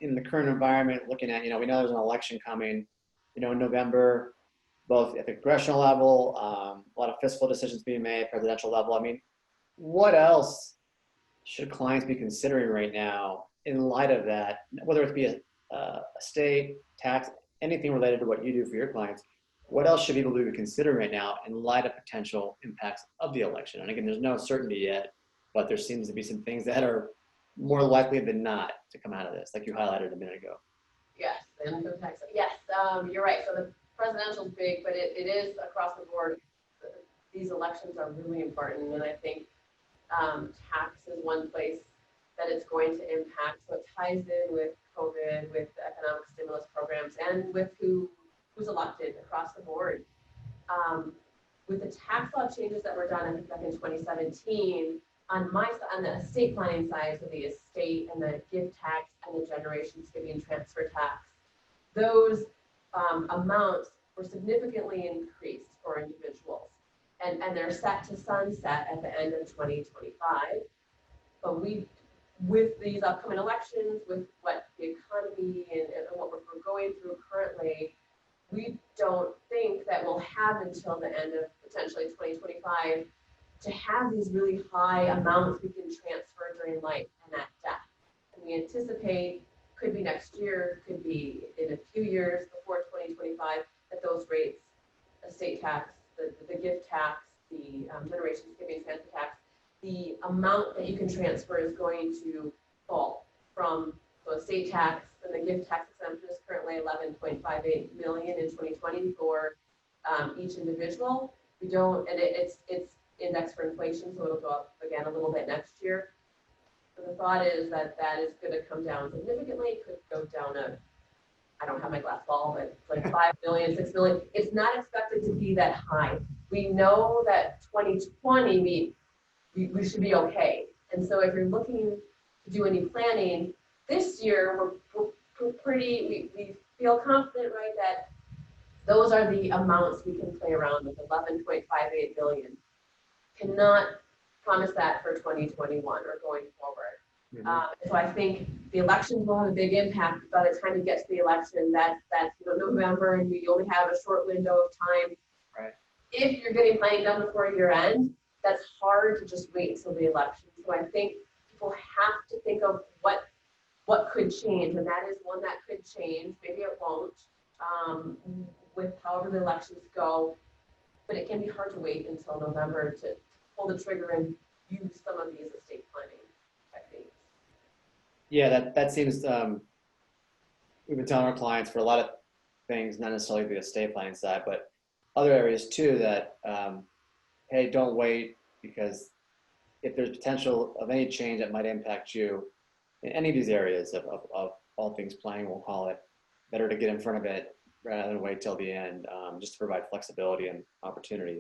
in the current environment, looking at, we know there's an election coming, in November, both at the congressional level, a lot of fiscal decisions being made, presidential level. I mean, what else should clients be considering right now in light of that, whether it be a state, tax, anything related to what you do for your clients? What else should people be considering right now in light of potential impacts of the election? And again, there's no certainty yet, but there seems to be some things that are more likely than not to come out of this, like you highlighted a minute ago. Yes, the income tax. Yes, you're right. So the presidential is big, but it is across the board. These elections are really important, and I think tax is one place that it's going to impact. So it ties in with COVID, with the economic stimulus programs, and with who's elected across the board. With the tax law changes that were done, I think back in 2017, on the estate planning side, so the estate and the gift tax and the generations giving transfer tax, those amounts were significantly increased for individuals. And they're set to sunset at the end of 2025. But with these upcoming elections, with what the economy and what we're going through currently, we don't think that we'll have until the end of potentially 2025 to have these really high amounts we can transfer during life and at death. And we anticipate, could be next year, could be in a few years before 2025, that those rates, estate tax, the gift tax, the generations giving transfer tax, the amount that you can transfer is going to fall from the estate tax, and the gift tax exemption is currently 11.58 million in 2020 for each individual. We don't, and it's indexed for inflation, so it'll go up again a little bit next year. So the thought is that is going to come down significantly. It could go down I don't have my glass ball, but like 5 million, 6 million. It's not expected to be that high. We know that 2020 we should be okay. And so if you're looking to do any planning this year, we're pretty, we feel confident, right, that those are the amounts we can play around with. 11.58 billion. Cannot promise that for 2021 or going forward. So I think the elections will have a big impact. By the time you get to the election, that's November, and we only have a short window of time. Right. If you're getting planning done before year end, that's hard to just wait until the election. So I think people have to think of what could change, and that is one that could change. Maybe it won't, with however the elections go, but it can be hard to wait until November to pull the trigger and use some of these estate planning techniques. Yeah, that seems, we've been telling our clients for a lot of things, not necessarily the estate planning side, but other areas too, that, hey, don't wait, because if there's potential of any change that might impact you in any of these areas of all things planning, we'll call it, better to get in front of it rather than wait till the end, just to provide flexibility and opportunity.